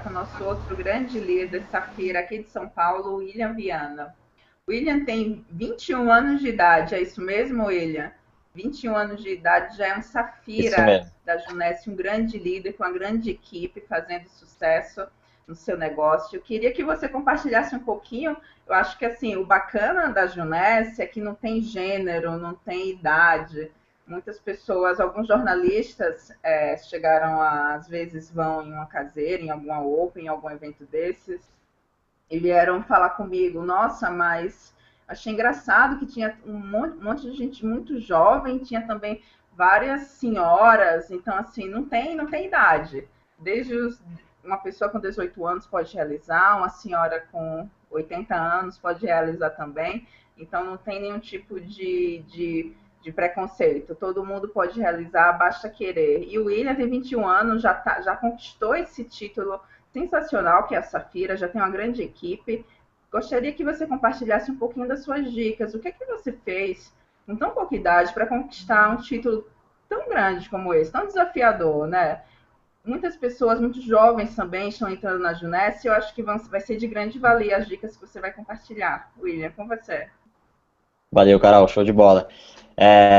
com o nosso outro grande líder, Safira, aqui de São Paulo, William Viana. O William tem 21 anos de idade, é isso mesmo, William? 21 anos de idade, já é um Isso Safira mesmo. da Junesse, um grande líder com uma grande equipe, fazendo sucesso no seu negócio. Eu queria que você compartilhasse um pouquinho. Eu acho que assim, o bacana da Junesse é que não tem gênero, não tem idade. Muitas pessoas, alguns jornalistas chegaram a, às vezes vão em uma caseira, em alguma open, em algum evento desses, e vieram falar comigo, nossa, mas achei engraçado que tinha um monte de gente muito jovem, tinha também várias senhoras, então assim, não tem idade. Desde uma pessoa com 18 anos pode realizar, uma senhora com 80 anos pode realizar também, então não tem nenhum tipo de preconceito. Todo mundo pode realizar, basta querer. E o William tem 21 anos, já conquistou esse título sensacional, que é a Safira, já tem uma grande equipe. Gostaria que você compartilhasse um pouquinho das suas dicas. O que é que você fez com tão pouca idade para conquistar um título tão grande como esse, tão desafiador, né? Muitas pessoas, muito jovens também, estão entrando na Junesse, e eu acho que vai ser de grande valia as dicas que você vai compartilhar. William, com você. Valeu, Carol, show de bola.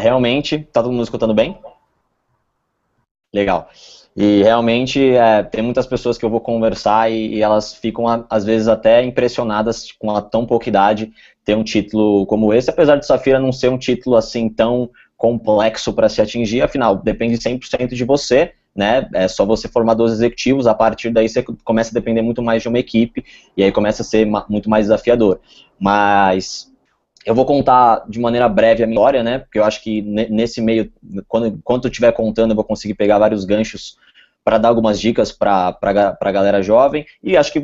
Realmente, tá todo mundo escutando bem? Legal. E realmente tem muitas pessoas que eu vou conversar e elas ficam, às vezes, até impressionadas com a tão pouca idade ter um título como esse, apesar de Safira não ser um título assim tão complexo para se atingir, afinal, depende 100% de você, né? É só você formar 12 executivos, a partir daí você começa a depender muito mais de uma equipe, e aí começa a ser muito mais desafiador. Mas eu vou contar de maneira breve a minha história, né? Porque eu acho que nesse meio, enquanto eu estiver contando, eu vou conseguir pegar vários ganchos para dar algumas dicas para a galera jovem, e acho que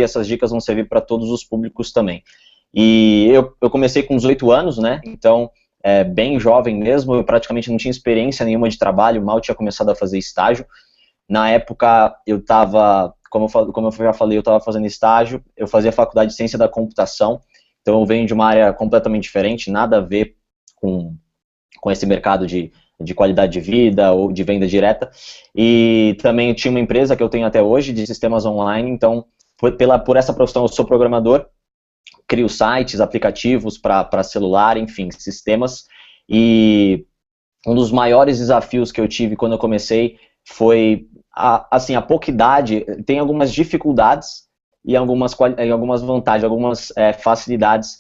essas dicas vão servir para todos os públicos também. E eu comecei com 18 anos, né? Então, bem jovem mesmo, eu praticamente não tinha experiência nenhuma de trabalho, mal tinha começado a fazer estágio. Na época, eu estava, como eu já falei, eu estava fazendo estágio, eu fazia faculdade de ciência da computação, então eu venho de uma área completamente diferente, nada a ver com esse mercado de qualidade de vida ou de venda direta. E também tinha uma empresa que eu tenho até hoje de sistemas online, então por essa profissão eu sou programador, crio sites, aplicativos para celular, enfim, sistemas. E um dos maiores desafios que eu tive quando eu comecei foi, assim, a pouca idade tem algumas dificuldades e algumas vantagens, algumas facilidades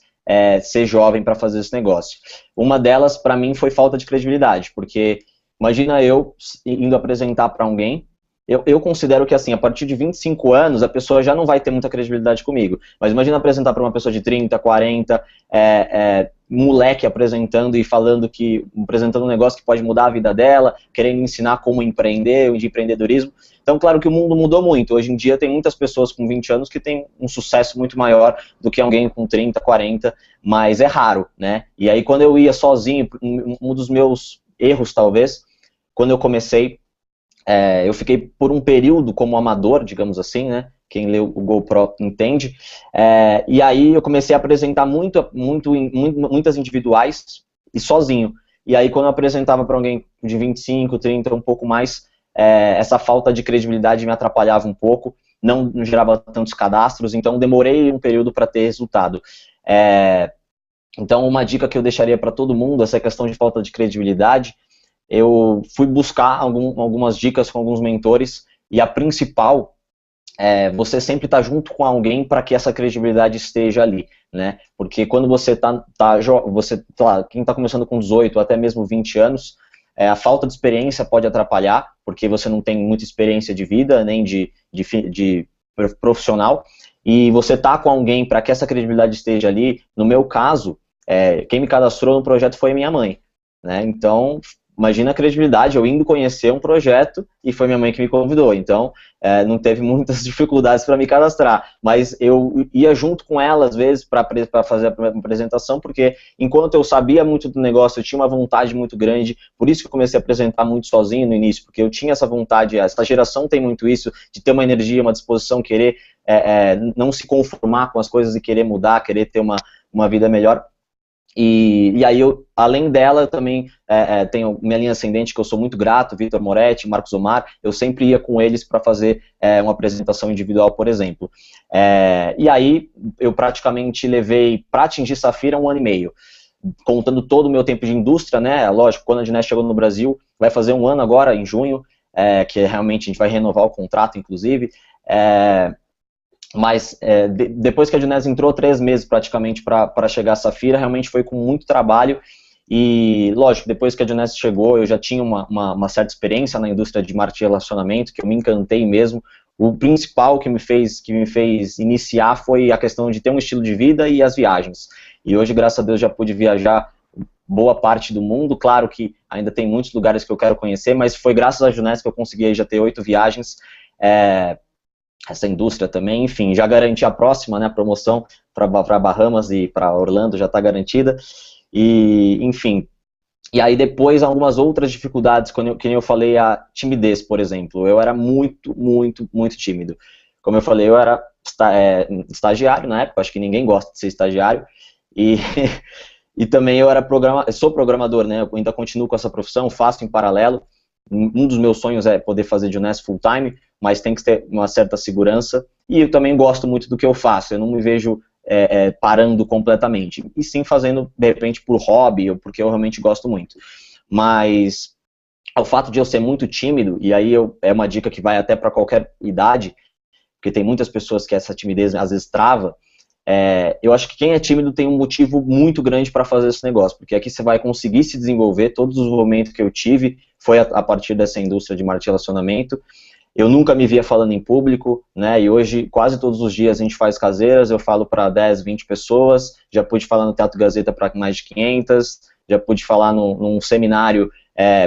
ser jovem para fazer esse negócio. Uma delas, para mim, foi falta de credibilidade, porque imagina eu indo apresentar para alguém, eu considero que, assim, a partir de 25 anos, a pessoa já não vai ter muita credibilidade comigo. Mas imagina apresentar para uma pessoa de 30, 40, moleque apresentando e apresentando um negócio que pode mudar a vida dela, querendo ensinar como empreender, de empreendedorismo. Então, claro que o mundo mudou muito. Hoje em dia tem muitas pessoas com 20 anos que têm um sucesso muito maior do que alguém com 30, 40, mas é raro, né? E aí, quando eu ia sozinho, um dos meus erros, talvez, quando eu comecei, eu fiquei por um período como amador, digamos assim, né? Quem lê o GoPro entende. E aí eu comecei a apresentar muitas individuais e sozinho. E aí quando eu apresentava para alguém de 25, 30, um pouco mais, essa falta de credibilidade me atrapalhava um pouco, não gerava tantos cadastros, então demorei um período para ter resultado. Então uma dica que eu deixaria para todo mundo, essa questão de falta de credibilidade, eu fui buscar algumas dicas com alguns mentores, e a principal você sempre estar junto com alguém para que essa credibilidade esteja ali, né? Porque quando você quem está começando com 18, até mesmo 20 anos, a falta de experiência pode atrapalhar, porque você não tem muita experiência de vida, nem de profissional, e você tá com alguém para que essa credibilidade esteja ali. No meu caso, quem me cadastrou no projeto foi minha mãe, né? Então, imagina a credibilidade, eu indo conhecer um projeto e foi minha mãe que me convidou, então não teve muitas dificuldades para me cadastrar, mas eu ia junto com ela às vezes para fazer a apresentação, porque enquanto eu sabia muito do negócio, eu tinha uma vontade muito grande, por isso que eu comecei a apresentar muito sozinho no início, porque eu tinha essa vontade, essa geração tem muito isso, de ter uma energia, uma disposição, querer não se conformar com as coisas e querer mudar, querer ter uma vida melhor. E aí, além dela, eu também tenho minha linha ascendente, que eu sou muito grato, Vitor Moretti, Marcos Omar, eu sempre ia com eles para fazer uma apresentação individual, por exemplo. E aí, eu praticamente levei, para atingir Safira, 1 ano e meio, contando todo o meu tempo de indústria, né, lógico, quando a Juness chegou no Brasil, vai fazer 1 ano agora, em junho, que realmente a gente vai renovar o contrato, inclusive, mas depois que a Juness entrou, 3 meses praticamente para chegar a Safira, realmente foi com muito trabalho. E lógico, depois que a Juness chegou, eu já tinha uma certa experiência na indústria de marketing e relacionamento, que eu me encantei mesmo. O principal que me fez iniciar foi a questão de ter um estilo de vida e as viagens. E hoje, graças a Deus, já pude viajar boa parte do mundo. Claro que ainda tem muitos lugares que eu quero conhecer, mas foi graças à Juness que eu consegui já ter 8 viagens. Essa indústria também, enfim, já garanti a próxima, né, a promoção para Bahamas e para Orlando já está garantida, e enfim, e aí depois algumas outras dificuldades, que eu falei, a timidez, por exemplo, eu era muito tímido, como eu falei, eu era estagiário na época, acho que ninguém gosta de ser estagiário, e, e também eu sou programador, né, eu ainda continuo com essa profissão, faço em paralelo. Um dos meus sonhos é poder fazer Juness full time, mas tem que ter uma certa segurança, e eu também gosto muito do que eu faço, eu não me vejo parando completamente, e sim fazendo, de repente, por hobby, ou porque eu realmente gosto muito. Mas o fato de eu ser muito tímido, e aí é uma dica que vai até para qualquer idade, porque tem muitas pessoas que essa timidez às vezes trava, eu acho que quem é tímido tem um motivo muito grande para fazer esse negócio, porque aqui você vai conseguir se desenvolver. Todo o desenvolvimento que eu tive foi a partir dessa indústria de marketing e relacionamento. Eu nunca me via falando em público, né, e hoje quase todos os dias a gente faz caseiras, eu falo para 10, 20 pessoas, já pude falar no Teatro Gazeta para mais de 500, já pude falar num seminário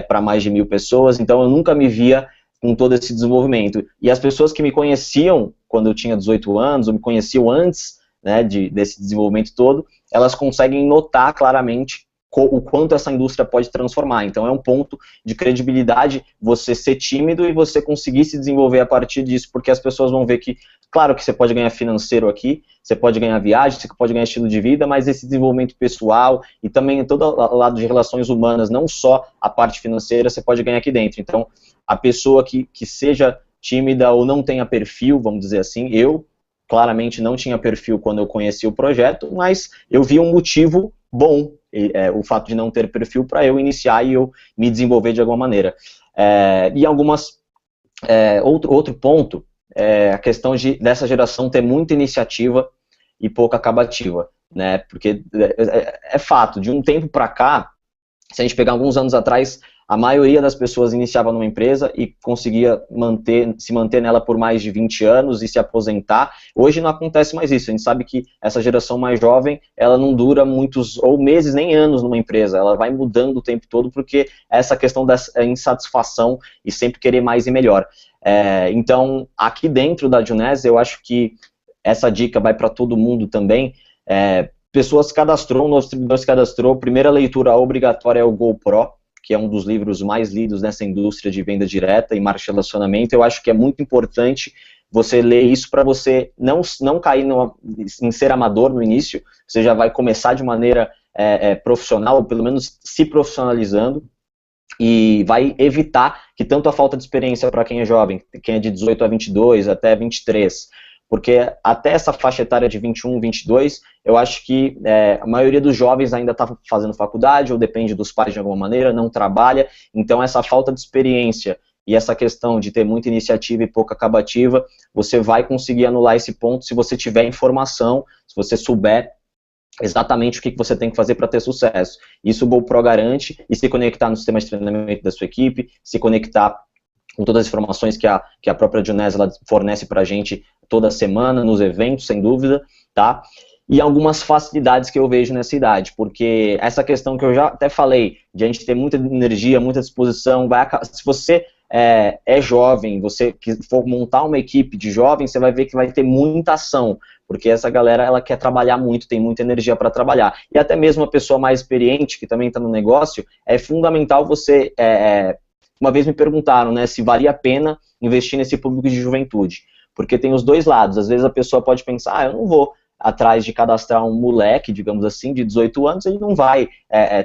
para mais de 1000 pessoas, então eu nunca me via com todo esse desenvolvimento. E as pessoas que me conheciam quando eu tinha 18 anos, ou me conheciam antes, né, desse desenvolvimento todo, elas conseguem notar claramente o quanto essa indústria pode transformar. Então é um ponto de credibilidade você ser tímido e você conseguir se desenvolver a partir disso, porque as pessoas vão ver que, claro que você pode ganhar financeiro aqui, você pode ganhar viagem, você pode ganhar estilo de vida, mas esse desenvolvimento pessoal e também todo o lado de relações humanas, não só a parte financeira, você pode ganhar aqui dentro. Então a pessoa que seja tímida ou não tenha perfil, vamos dizer assim, eu claramente não tinha perfil quando eu conheci o projeto, mas eu vi um motivo bom, o fato de não ter perfil, para eu iniciar e eu me desenvolver de alguma maneira. E outro ponto é a questão dessa geração ter muita iniciativa e pouca acabativa, né? Porque é fato, de um tempo para cá, se a gente pegar alguns anos atrás, a maioria das pessoas iniciava numa empresa e conseguia se manter nela por mais de 20 anos e se aposentar. Hoje não acontece mais isso. A gente sabe que essa geração mais jovem, ela não dura muitos, ou meses, nem anos numa empresa. Ela vai mudando o tempo todo porque essa questão da insatisfação e sempre querer mais e melhor. Então, aqui dentro da Juness, eu acho que essa dica vai para todo mundo também. Pessoas se cadastrou, o nosso distribuidor se cadastrou, primeira leitura obrigatória é o GoPro, que é um dos livros mais lidos nessa indústria de venda direta e marketing de relacionamento. Eu acho que é muito importante você ler isso para você não cair em ser amador no início, você já vai começar de maneira profissional, ou pelo menos se profissionalizando, e vai evitar que tanto a falta de experiência para quem é jovem, quem é de 18 a 22, até 23, porque até essa faixa etária de 21, 22, eu acho que a maioria dos jovens ainda está fazendo faculdade, ou depende dos pais de alguma maneira, não trabalha, então essa falta de experiência e essa questão de ter muita iniciativa e pouca acabativa, você vai conseguir anular esse ponto se você tiver informação, se você souber exatamente o que você tem que fazer para ter sucesso. Isso o GoPro garante, e se conectar no sistema de treinamento da sua equipe, se conectar com todas as informações que a própria Juness fornece para a gente toda semana, nos eventos, sem dúvida, tá? E algumas facilidades que eu vejo nessa idade, porque essa questão que eu já até falei, de a gente ter muita energia, muita disposição, se você é jovem, você for montar uma equipe de jovens, você vai ver que vai ter muita ação, porque essa galera, ela quer trabalhar muito, tem muita energia para trabalhar. E até mesmo a pessoa mais experiente, que também está no negócio, é fundamental você... Uma vez me perguntaram, né, se valia a pena investir nesse público de juventude, porque tem os dois lados. Às vezes a pessoa pode pensar, eu não vou atrás de cadastrar um moleque, digamos assim, de 18 anos, ele não vai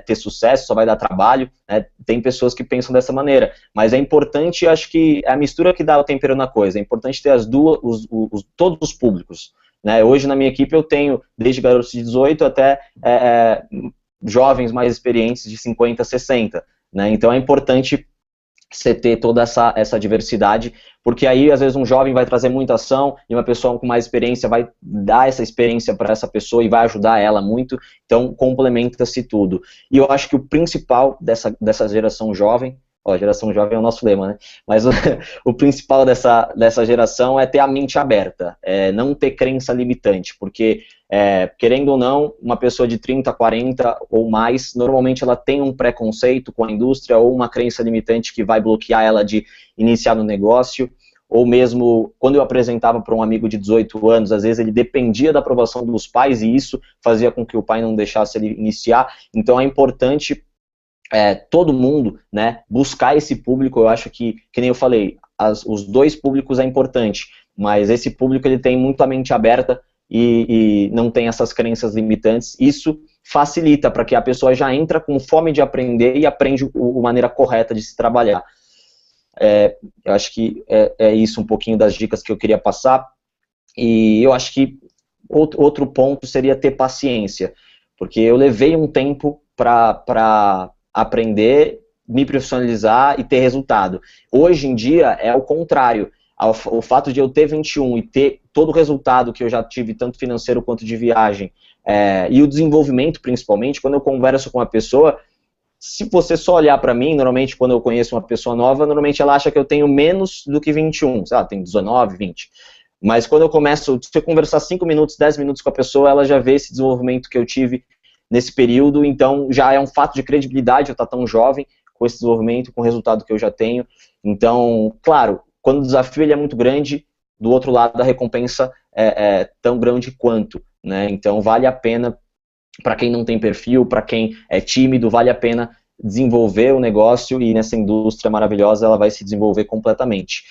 ter sucesso, só vai dar trabalho, né? Tem pessoas que pensam dessa maneira, mas é importante, acho que é a mistura que dá o tempero na coisa, é importante ter as duas, todos os públicos, né? Hoje na minha equipe eu tenho desde garotos de 18 até jovens mais experientes de 50, 60, né? Então é importante você ter toda essa diversidade, porque aí às vezes um jovem vai trazer muita ação e uma pessoa com mais experiência vai dar essa experiência para essa pessoa e vai ajudar ela muito, então complementa-se tudo. E eu acho que o principal dessa geração jovem, ó, geração jovem é o nosso lema, né? Mas o principal dessa geração é ter a mente aberta, não ter crença limitante, porque querendo ou não, uma pessoa de 30, 40 ou mais, normalmente ela tem um preconceito com a indústria ou uma crença limitante que vai bloquear ela de iniciar no negócio, ou mesmo quando eu apresentava para um amigo de 18 anos, às vezes ele dependia da aprovação dos pais e isso fazia com que o pai não deixasse ele iniciar. Então é importante todo mundo, né, buscar esse público. Eu acho que nem eu falei, os dois públicos é importante, mas esse público ele tem muito a mente aberta e não tem essas crenças limitantes. Isso facilita para que a pessoa já entra com fome de aprender e aprende a maneira correta de se trabalhar. Eu acho que é isso um pouquinho das dicas que eu queria passar. E eu acho que outro ponto seria ter paciência, porque eu levei um tempo para aprender, me profissionalizar e ter resultado. Hoje em dia é o contrário. O fato de eu ter 21 e ter todo o resultado que eu já tive, tanto financeiro quanto de viagem, e o desenvolvimento principalmente, quando eu converso com uma pessoa, se você só olhar para mim, normalmente quando eu conheço uma pessoa nova, normalmente ela acha que eu tenho menos do que 21, sei lá, tem 19, 20. Mas quando eu começo, se eu conversar 5 minutos, 10 minutos com a pessoa, ela já vê esse desenvolvimento que eu tive nesse período, então já é um fato de credibilidade eu estar tão jovem, com esse desenvolvimento, com o resultado que eu já tenho. Então, claro, quando o desafio ele é muito grande, do outro lado a recompensa é tão grande quanto, né? Então vale a pena, para quem não tem perfil, para quem é tímido, vale a pena desenvolver o negócio, e nessa indústria maravilhosa ela vai se desenvolver completamente.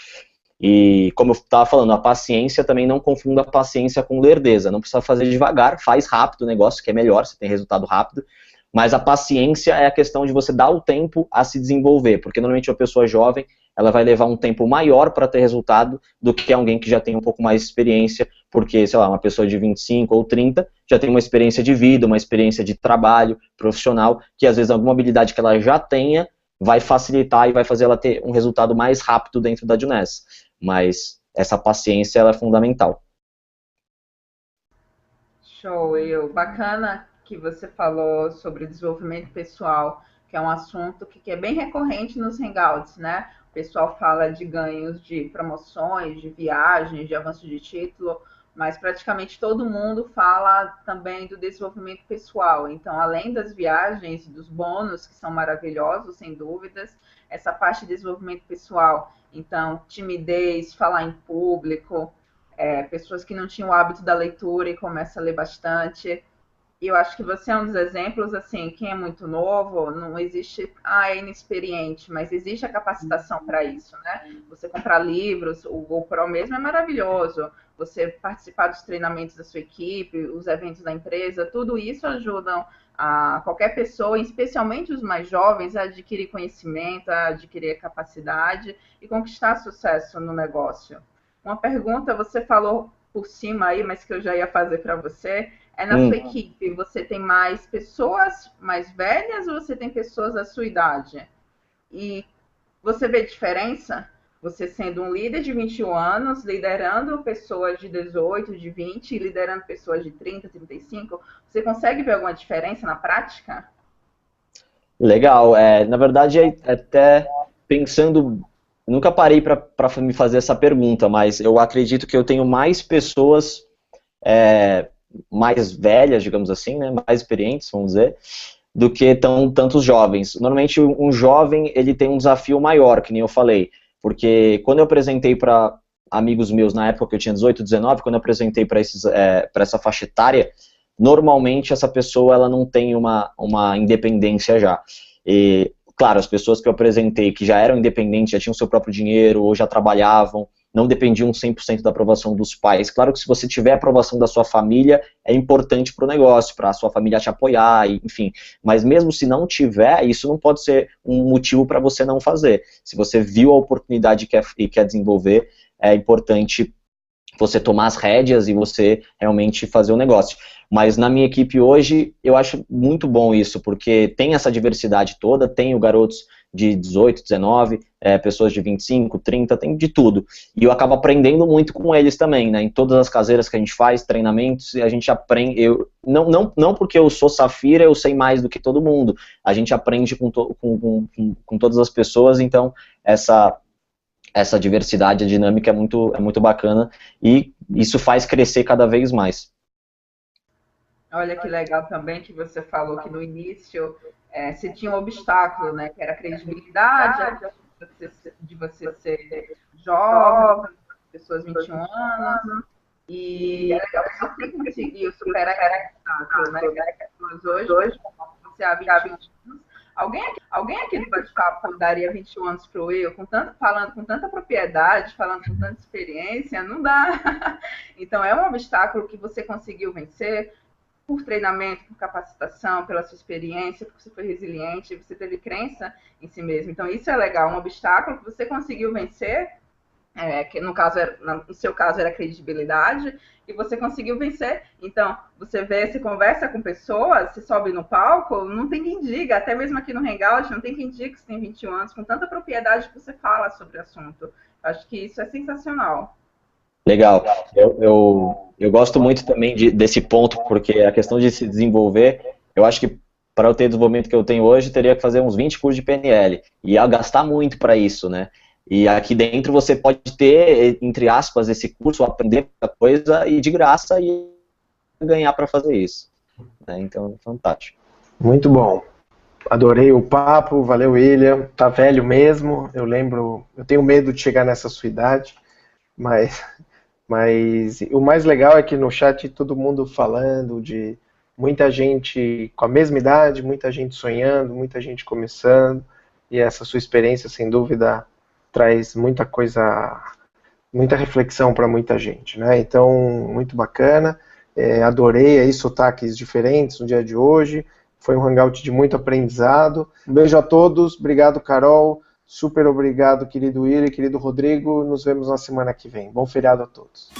E como eu estava falando, a paciência também, não confunda a paciência com lerdeza, não precisa fazer devagar, faz rápido o negócio, que é melhor, você tem resultado rápido, mas a paciência é a questão de você dar o tempo a se desenvolver, porque normalmente uma pessoa jovem, ela vai levar um tempo maior para ter resultado do que alguém que já tem um pouco mais de experiência, porque, sei lá, uma pessoa de 25 ou 30 já tem uma experiência de vida, uma experiência de trabalho profissional, que às vezes alguma habilidade que ela já tenha vai facilitar e vai fazer ela ter um resultado mais rápido dentro da Juness. Mas essa paciência ela é fundamental. Show, bacana que você falou sobre desenvolvimento pessoal, que é um assunto que é bem recorrente nos hangouts, né? O pessoal fala de ganhos de promoções, de viagens, de avanço de título, mas praticamente todo mundo fala também do desenvolvimento pessoal. Então, além das viagens, dos bônus, que são maravilhosos, sem dúvidas, essa parte de desenvolvimento pessoal. Então, timidez, falar em público, pessoas que não tinham o hábito da leitura e começam a ler bastante. E eu acho que você é um dos exemplos, assim, quem é muito novo, não existe, é inexperiente, mas existe a capacitação para isso, né? Você comprar livros, o GoPro mesmo é maravilhoso, você participar dos treinamentos da sua equipe, os eventos da empresa, tudo isso ajudam a qualquer pessoa, especialmente os mais jovens, a adquirir conhecimento, a adquirir capacidade e conquistar sucesso no negócio. Uma pergunta, você falou por cima aí, mas que eu já ia fazer para você, na sua equipe, você tem mais pessoas mais velhas ou você tem pessoas da sua idade? E você vê diferença? Você sendo um líder de 21 anos, liderando pessoas de 18, de 20, liderando pessoas de 30, 35, você consegue ver alguma diferença na prática? Legal, na verdade, até pensando, nunca parei para me fazer essa pergunta, mas eu acredito que eu tenho mais pessoas mais velhas, digamos assim, né, mais experientes, vamos dizer, do que tantos jovens. Normalmente um jovem ele tem um desafio maior, que nem eu falei, porque quando eu apresentei para amigos meus na época que eu tinha 18, 19, quando eu apresentei para essa faixa etária, normalmente essa pessoa ela não tem uma independência já. E, claro, as pessoas que eu apresentei que já eram independentes, já tinham seu próprio dinheiro ou já trabalhavam, não dependiam 100% da aprovação dos pais. Claro que se você tiver a aprovação da sua família, é importante para o negócio, para a sua família te apoiar, enfim. Mas mesmo se não tiver, isso não pode ser um motivo para você não fazer. Se você viu a oportunidade e quer desenvolver, é importante você tomar as rédeas e você realmente fazer o negócio. Mas na minha equipe hoje, eu acho muito bom isso, porque tem essa diversidade toda, tem garotos de 18, 19, pessoas de 25, 30, tem de tudo. E eu acabo aprendendo muito com eles também, né? Em todas as caseiras que a gente faz, treinamentos, a gente aprende. Não porque eu sou Safira, eu sei mais do que todo mundo. A gente aprende com todas as pessoas, então essa diversidade, a dinâmica é muito bacana e isso faz crescer cada vez mais. Olha que legal também que você falou que no início se tinha um obstáculo, né, que era a credibilidade, de você ser jovem, pessoas de 21 anos, e é legal que você conseguiu superar esse obstáculo, né, que as pessoas hoje, você há 21 anos, alguém aqui do bate-papo daria 21 anos para o Will, falando com tanta propriedade, falando com tanta experiência, não dá. Então é um obstáculo que você conseguiu vencer por treinamento, por capacitação, pela sua experiência, porque você foi resiliente, você teve crença em si mesmo. Então isso é legal, um obstáculo que você conseguiu vencer, que no seu caso era credibilidade, e você conseguiu vencer. Então, você vê, você conversa com pessoas, você sobe no palco, não tem quem diga, até mesmo aqui no Hangout, não tem quem diga que você tem 21 anos, com tanta propriedade que você fala sobre o assunto. Acho que isso é sensacional. Legal. Eu gosto muito também desse ponto, porque a questão de se desenvolver, eu acho que para eu ter o desenvolvimento que eu tenho hoje, teria que fazer uns 20 cursos de PNL, e ia gastar muito para isso, né? E aqui dentro você pode ter, entre aspas, esse curso, aprender muita coisa e de graça e ganhar para fazer isso. Né? Então, fantástico. Muito bom. Adorei o papo, valeu, William. Tá velho mesmo, eu tenho medo de chegar nessa sua idade, mas o mais legal é que no chat todo mundo falando de muita gente com a mesma idade, muita gente sonhando, muita gente começando, e essa sua experiência, sem dúvida, traz muita coisa, muita reflexão para muita gente, né? Então, muito bacana, adorei aí sotaques diferentes no dia de hoje, foi um hangout de muito aprendizado. Um beijo a todos, obrigado, Carol, super obrigado, querido Willi, querido Rodrigo, nos vemos na semana que vem. Bom feriado a todos.